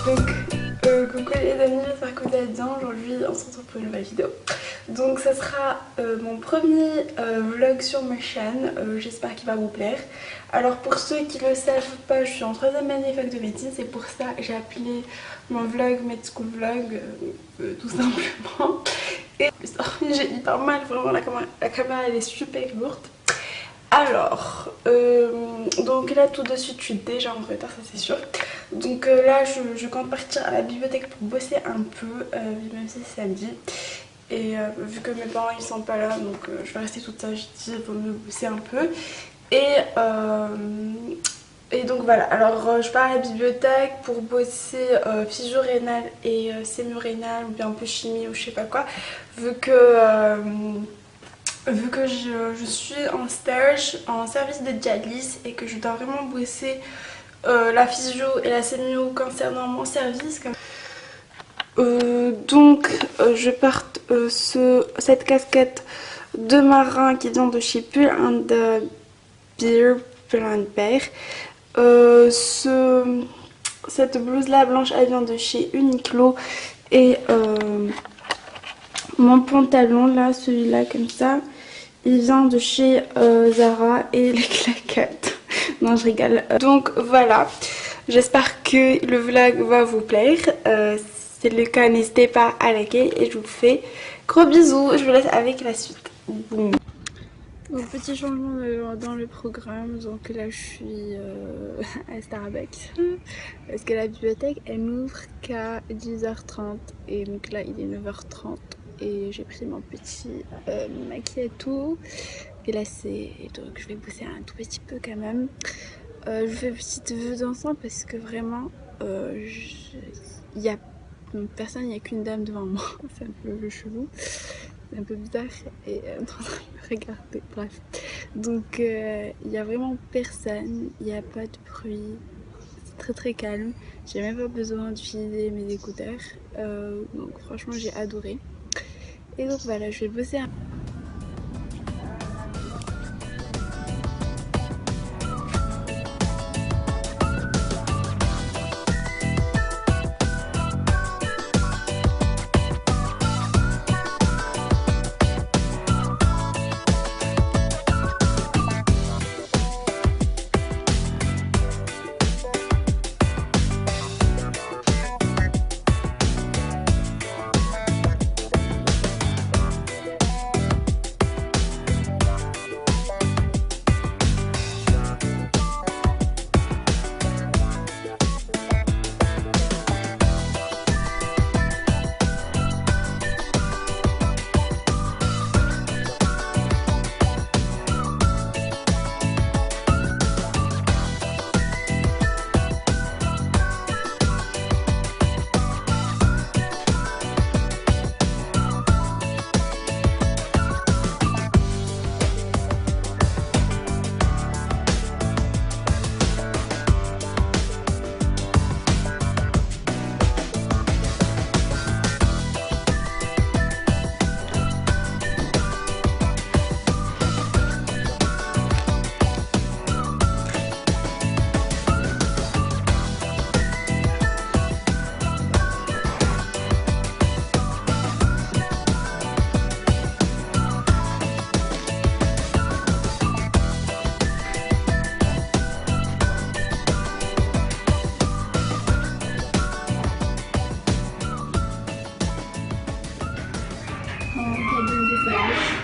Donc, coucou les amis, j'espère que vous allez bien. Aujourd'hui, on se retrouve pour une nouvelle vidéo. Donc, ça sera mon premier vlog sur ma chaîne. J'espère qu'il va vous plaire. Alors, pour ceux qui ne le savent pas, je suis en 3e année fac de médecine. C'est pour ça que j'ai appelé mon vlog Med School Vlog, tout simplement. Et j'ai hyper mal, vraiment, la caméra elle est super lourde. Alors, donc là tout de suite je suis déjà en retard, ça c'est sûr. Donc là je compte partir à la bibliothèque pour bosser un peu, même si c'est samedi. Et vu que mes parents ils sont pas là, donc je vais rester toute seule, j'ai dit il vaut mieux bosser un peu. Et donc voilà, alors je pars à la bibliothèque pour bosser physio-rénal et sémio-rénal ou bien un peu chimie ou je sais pas quoi. Vu que je suis en stage en service de dialyse et que je dois vraiment bosser la physio et la sémio concernant mon service. Je porte cette casquette de marin qui vient de chez Pull & Bear, Pull & Bear. Cette blouse là blanche elle vient de chez Uniqlo et mon pantalon là, celui-là comme ça, il vient de chez Zara et les claquettes. Non, je rigole. Donc voilà, j'espère que le vlog va vous plaire. Si c'est le cas, n'hésitez pas à liker et je vous fais gros bisous. Je vous laisse avec la suite. Boum. Donc petit changement dans le programme. Donc là je suis à Starbucks parce que la bibliothèque elle n'ouvre qu'à 10h30 et donc là il est 9h30. Et j'ai pris mon petit macchiato glacé et donc je vais bosser un tout petit peu quand même. Je vous fais une petite vue d'ensemble parce que vraiment il y a personne, il n'y a qu'une dame devant moi. C'est un peu chelou, c'est un peu bizarre et en train de me regarder, bref. Donc il n'y a vraiment personne, il n'y a pas de bruit, c'est très très calme. J'ai même pas besoin d'utiliser mes écouteurs, donc franchement j'ai adoré. Et donc voilà, je vais bosser un...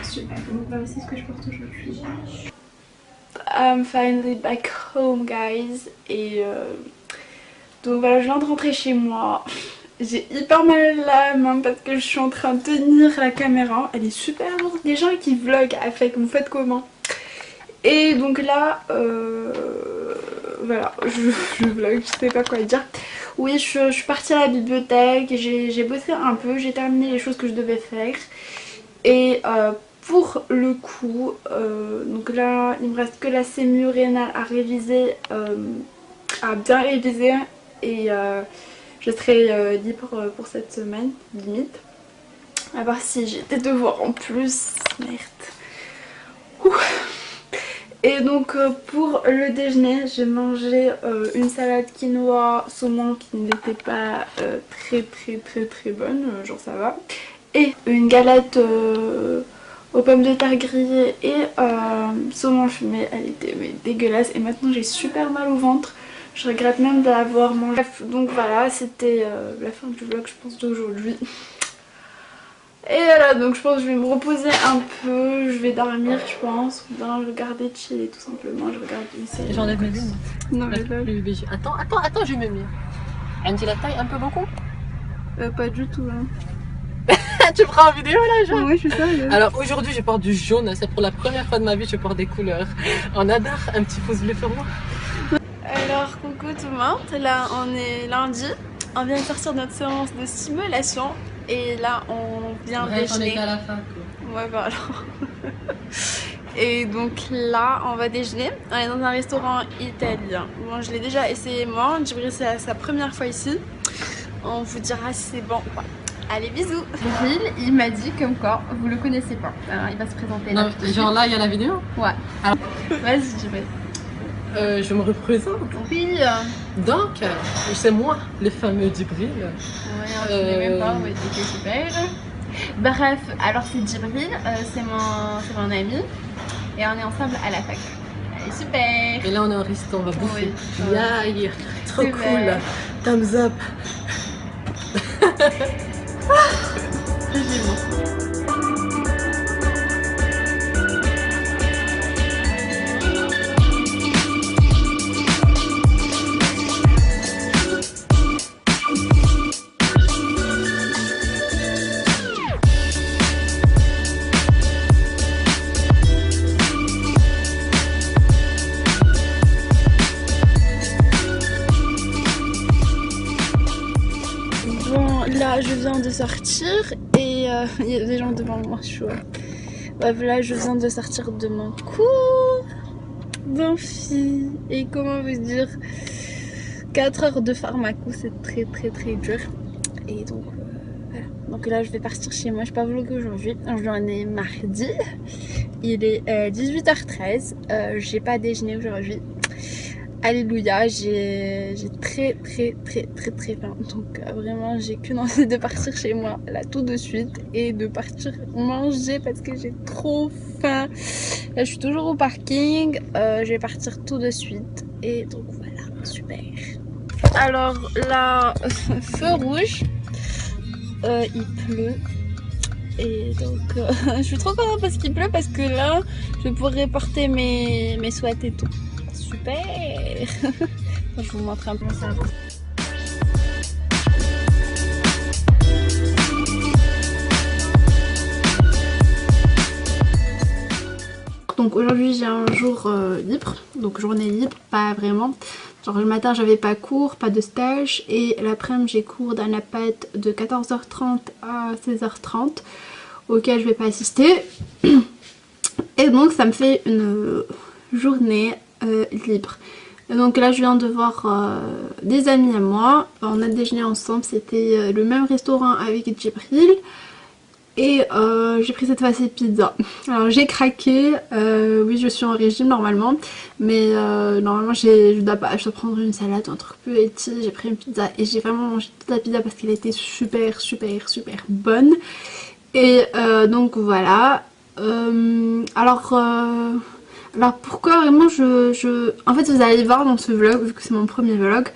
Super, donc voilà, c'est ce que je porte aujourd'hui. I'm finally back home guys. Et donc voilà, je viens de rentrer chez moi. J'ai hyper mal à la main parce que je suis en train de tenir la caméra. Elle est super lourde. Les gens qui vloguent avec, vous faites comment? Et donc là, voilà, je vlog, je sais pas quoi dire. Oui, je suis partie à la bibliothèque, j'ai bossé un peu, j'ai terminé les choses que je devais faire. Et pour le coup, donc là, il me reste que la sémio rénale à réviser, à bien réviser. Et je serai libre pour cette semaine, limite. À part si j'ai des devoirs en plus, merde. Ouh. Et donc pour le déjeuner, j'ai mangé une salade quinoa saumon qui n'était pas très bonne, genre ça va. Et une galette aux pommes de terre grillées et saumon fumé, elle était dégueulasse et maintenant j'ai super mal au ventre. Je regrette même d'avoir mangé. Donc voilà, c'était la fin du vlog je pense d'aujourd'hui. Et voilà, donc je pense que je vais me reposer un peu, je vais dormir je pense, ou bien regarder chill tout simplement, je regarde une série. J'enlève mes lunettes. Non mais là... Attends, je vais mieux. Andy, la taille un peu beaucoup? pas du tout hein. Tu me prends en vidéo là, genre? Ouais, je suis sérieuse. Alors aujourd'hui, je porte du jaune, c'est pour la première fois de ma vie, je porte des couleurs. On adore, un petit pouce bleu pour moi. Alors coucou tout le monde, là on est lundi, on vient de sortir de notre séance de stimulation et là on vient déjeuner. On est à la fin quoi. Ouais voilà. Et donc là on va déjeuner, on est dans un restaurant italien. Bon je l'ai déjà essayé moi, Djibril c'est sa première fois ici. On vous dira si c'est bon ou pas. Allez bisous. Djibril, il m'a dit comme quoi vous le connaissez pas. Alors il va se présenter là. Non, genre là, il y a la vidéo? Ouais. Alors, vas-y Djibril. je me représente. Oui. Donc, c'est moi, le fameux Djibril. Ouais, on ne même pas, ouais, ok super. Bref, alors c'est Djibril, c'est mon ami et on est ensemble à la fac. Allez super. Et là, on est en resto, on va bouffer. Oui. Yeah, trop C'est cool. vrai. Thumbs up. Bon là je viens de sortir et il y a des gens devant moi chaud. Bref là je viens de sortir de mon cours d'amphi et comment vous dire 4 heures de pharmaco c'est très dur et donc voilà. Donc là je vais partir chez moi, je vais pas vlogger aujourd'hui, j'en ai mardi, il est 18h13, j'ai pas déjeuné aujourd'hui. Alléluia, j'ai très faim, donc vraiment j'ai qu'une envie de partir chez moi là tout de suite et de partir manger parce que j'ai trop faim. Là je suis toujours au parking, je vais partir tout de suite et donc voilà, super. Alors là, feu rouge, il pleut et donc je suis trop contente parce qu'il pleut parce que là je pourrais porter mes sweats et tout. Super. Je vous montre un peu ça. Donc aujourd'hui j'ai un jour libre, donc journée libre, pas vraiment. Genre le matin j'avais pas cours, pas de stage et l'après-midi j'ai cours d'un appel de 14h30 à 16h30 auquel je vais pas assister. Et donc ça me fait une journée libre. Et donc là je viens de voir des amis à moi, on a déjeuné ensemble, c'était le même restaurant avec Djibril et j'ai pris cette fois-ci pizza. Alors j'ai craqué, oui je suis en régime normalement, mais normalement je dois prendre une salade ou un truc plus healthy. J'ai pris une pizza et j'ai vraiment mangé toute la pizza parce qu'elle était super bonne. Et donc voilà. Alors pourquoi vraiment en fait vous allez voir dans ce vlog, vu que c'est mon premier vlog,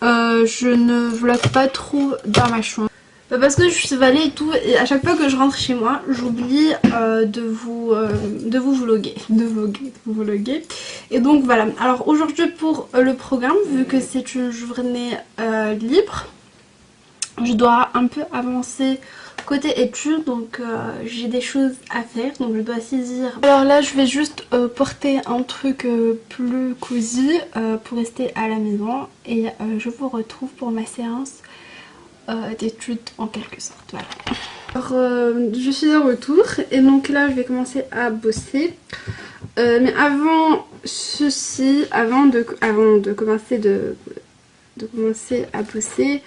je ne vlog pas trop dans ma chambre. Parce que je suis valée et tout, et à chaque fois que je rentre chez moi, j'oublie de vous vloguer. Et donc voilà, alors aujourd'hui pour le programme, vu que c'est une journée libre, je dois un peu avancer côté études, donc j'ai des choses à faire, donc je dois saisir. Alors là je vais juste porter un truc plus cosy pour rester à la maison et je vous retrouve pour ma séance d'études en quelque sorte, voilà. Alors je suis de retour et donc là je vais commencer à bosser, mais avant ceci, avant de commencer à bosser,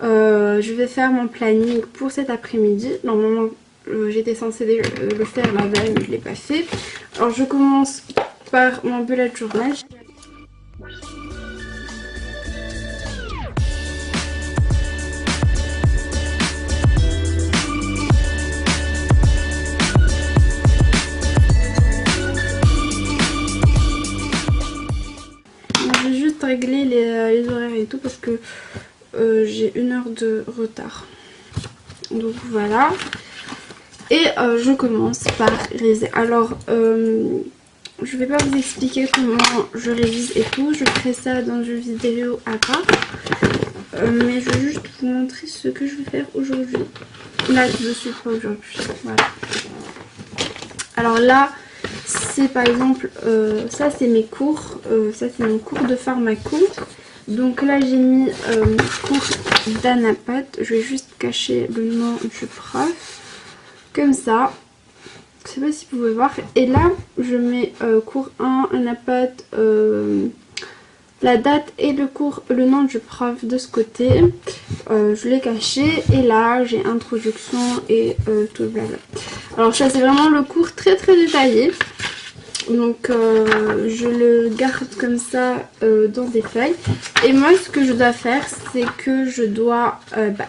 je vais faire mon planning pour cet après-midi. Normalement j'étais censée le faire la veille mais je ne l'ai pas fait. Alors je commence par mon bullet journal. Je vais juste régler les horaires et tout parce que j'ai 1 heure de retard. Donc voilà. Et je commence par réviser. Alors, je vais pas vous expliquer comment je révise et tout. Je ferai ça dans une vidéo à part. Mais je vais juste vous montrer ce que je vais faire aujourd'hui. Là, je suis pas aujourd'hui. Voilà. Alors là, c'est par exemple, ça c'est mes cours. Ça c'est mon cours de pharmaco. Donc là, j'ai mis cours d'anapath. Je vais juste cacher le nom du prof. Comme ça, je sais pas si vous pouvez voir. Et là, je mets cours 1, anapath, la date et le nom du prof de ce côté. Je l'ai caché. Et là, j'ai introduction et tout le blabla. Alors ça, c'est vraiment le cours très détaillé. Donc je le garde comme ça dans des feuilles. Et moi ce que je dois faire, c'est que je dois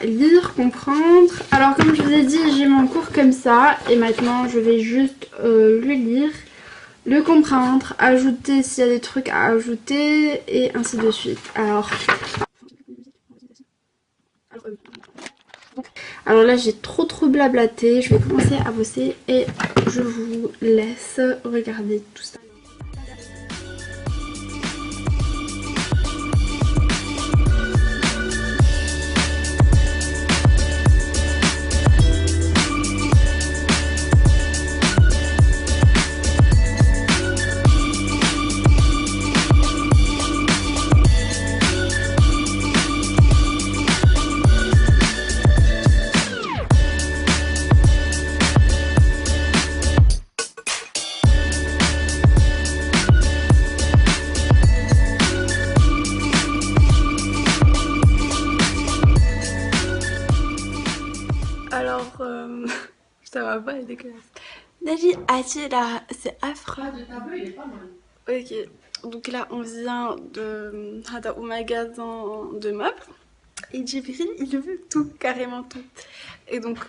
lire, comprendre. Alors comme je vous ai dit, j'ai mon cours comme ça. Et maintenant je vais juste le lire, le comprendre, ajouter s'il y a des trucs à ajouter et ainsi de suite. Alors là j'ai trop blablaté, je vais commencer à bosser et je vous laisse regarder tout ça. Alors, ça va pas, elle est dégueulasse. Naji, Ati, là, c'est affreux. Le tableau, il est pas mal. Ok, donc là, on vient au magasin de meubles. Et Djibril, il veut tout, carrément tout. Et donc,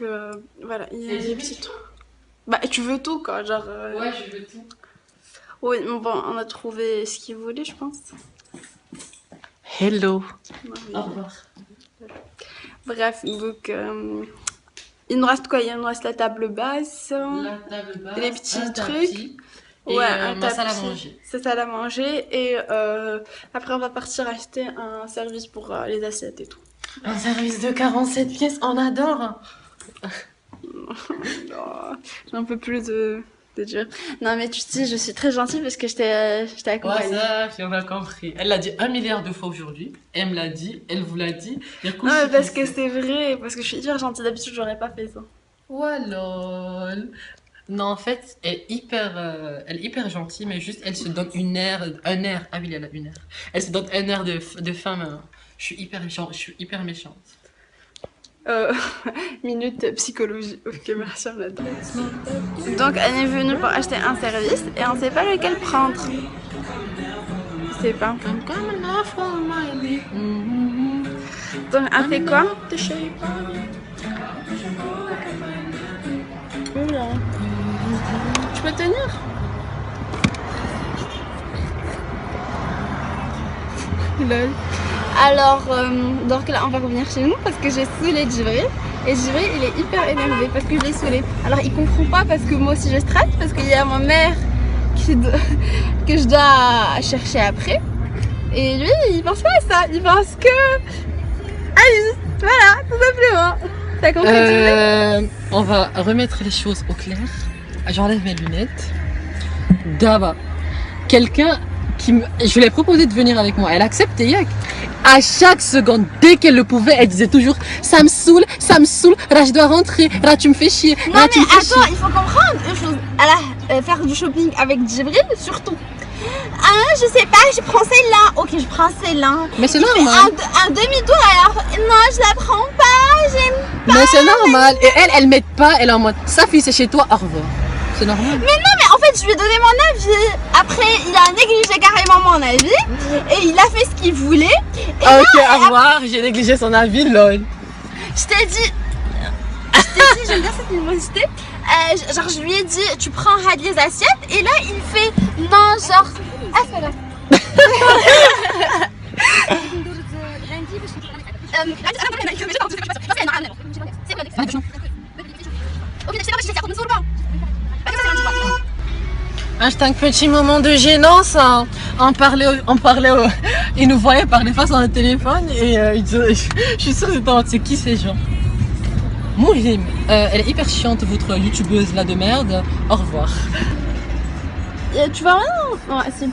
voilà, il y a des petits trucs. Bah, tu veux tout, quoi, genre... Ouais, je veux tout. Oui, bon, on a trouvé ce qu'il voulait, je pense. Hello. Non, Au revoir. Bref, donc... il nous reste quoi? Il nous reste la table basse, La table basse, les petits un trucs. tapis et Ouais, ma salle à manger. C'est salle à manger. Et après, on va partir acheter un service pour les assiettes et tout. Un service de 47 pièces, on adore. J'en peux plus de dire. Non, mais tu sais, je suis très gentille parce que je t'ai accompagnée. Ouais, ça, on a compris. Elle l'a dit 1 milliard de fois aujourd'hui. Elle me l'a dit, elle vous l'a dit. Non, mais parce que c'est vrai, parce que je suis hyper gentille. D'habitude, j'aurais pas fait ça. Ouais, lol. Non, en fait, elle est hyper gentille, mais juste, elle se donne un air. Ah oui, elle a une air. Elle se donne un air de femme. Je suis hyper méchante. Minute psychologie. Ok, merci, on adore. Donc, elle est venue pour acheter un service et on sait pas lequel prendre. Je sais pas. Donc, elle fait quoi? Oula. Tu peux tenir? Lol. Alors, donc là, on va revenir chez nous parce que j'ai saoulé Djibril. Et Djibril, il est hyper énervé parce que je l'ai saoulé. Alors, il comprend pas parce que moi aussi je stresse parce qu'il y a ma mère que je dois chercher après. Et lui, il pense pas à ça. Il pense que... Allez, voilà, tout simplement. T'as compris, Djibril? On va remettre les choses au clair. J'enlève mes lunettes. D'abord, quelqu'un je lui ai proposé de venir avec moi. Elle a accepté, Yak. À chaque seconde, dès qu'elle le pouvait, elle disait toujours ça me saoule, là je dois rentrer, là tu me fais chier. Non mais attends, il faut comprendre une chose. Elle faire du shopping avec Djibril, surtout. Ah, je sais pas, je prends celle-là. Ok, je prends celle-là. Mais c'est normal. Un demi-tour alors. Non, je la prends pas, j'aime pas. Mais c'est normal. Et elle m'aide pas, elle est en mode sa fille c'est chez toi, au revoir. C'est normal. Mais non, mais en fait, je lui ai donné mon avis. Après, il a négligé carrément mon avis. Et il a fait ce qu'il voulait. Et là, Ok, au revoir, j'ai négligé son avis, lol. je t'ai dit, j'aime bien cette animosité. Genre, je lui ai dit, tu prends les assiettes. Et là, il fait, non, genre, ah, c'est pas grave. Hashtag petit moment de gênance, hein. Ils nous voyaient parler face à un téléphone et je suis sûre que c'était c'est qui ces gens. Mourim, elle est hyper chiante votre youtubeuse là de merde, au revoir. Tu vas vraiment? Ouais, si.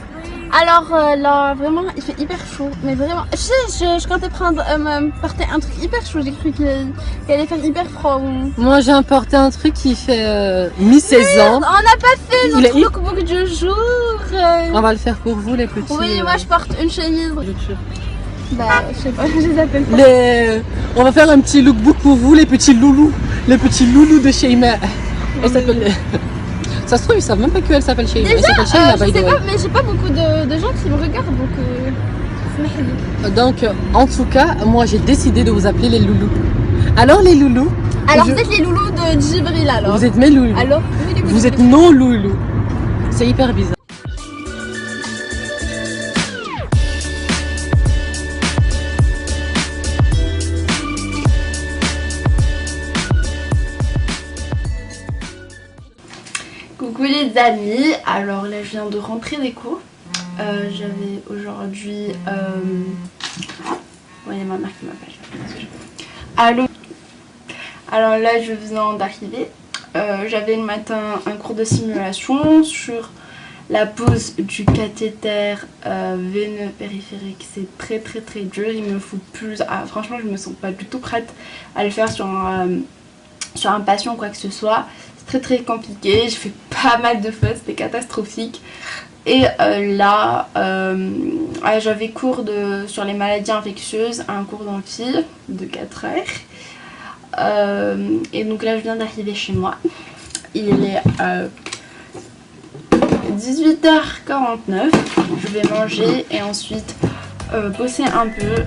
Alors là, vraiment, il fait hyper chaud. Mais vraiment, je comptais porter un truc hyper chaud. J'ai cru qu'il allait faire hyper froid. Moi j'ai importé un truc qui fait mi-saison. On n'a pas fait Il est notre lookbook du jour. On va le faire pour vous les petits. Oui, moi je porte une chemise. Bah, je sais pas, je les appelle pas. On va faire un petit lookbook pour vous les petits loulous. Les petits loulous de Sheima. Elle s'appelle... Ça se trouve, ils savent même pas qu'elle s'appelle Sheima. Déjà, elle s'appelle Sheima, je by the sais way. pas, mais j'ai pas beaucoup de gens qui me regardent, donc Donc, en tout cas, moi j'ai décidé de vous appeler les loulous. Alors les loulous. alors vous êtes les loulous de Djibril alors. Vous êtes mes loulous. Alors oui, Vous êtes nos loulous. C'est hyper bizarre. Coucou les amis, alors là je viens de rentrer des cours. J'avais aujourd'hui... il y a ma mère qui m'appelle. Allô. Alors là je viens d'arriver. J'avais le matin un cours de simulation sur la pose du cathéter veineux périphérique. C'est très dur, il me faut plus... franchement je me sens pas du tout prête à le faire sur un patient ou quoi que ce soit. Très compliqué, j'ai fait pas mal de fautes, c'était catastrophique. Et là j'avais cours sur les maladies infectieuses, un cours d'amphi de 4 heures. Et donc là je viens d'arriver chez moi, il est 18h49, je vais manger et ensuite bosser un peu.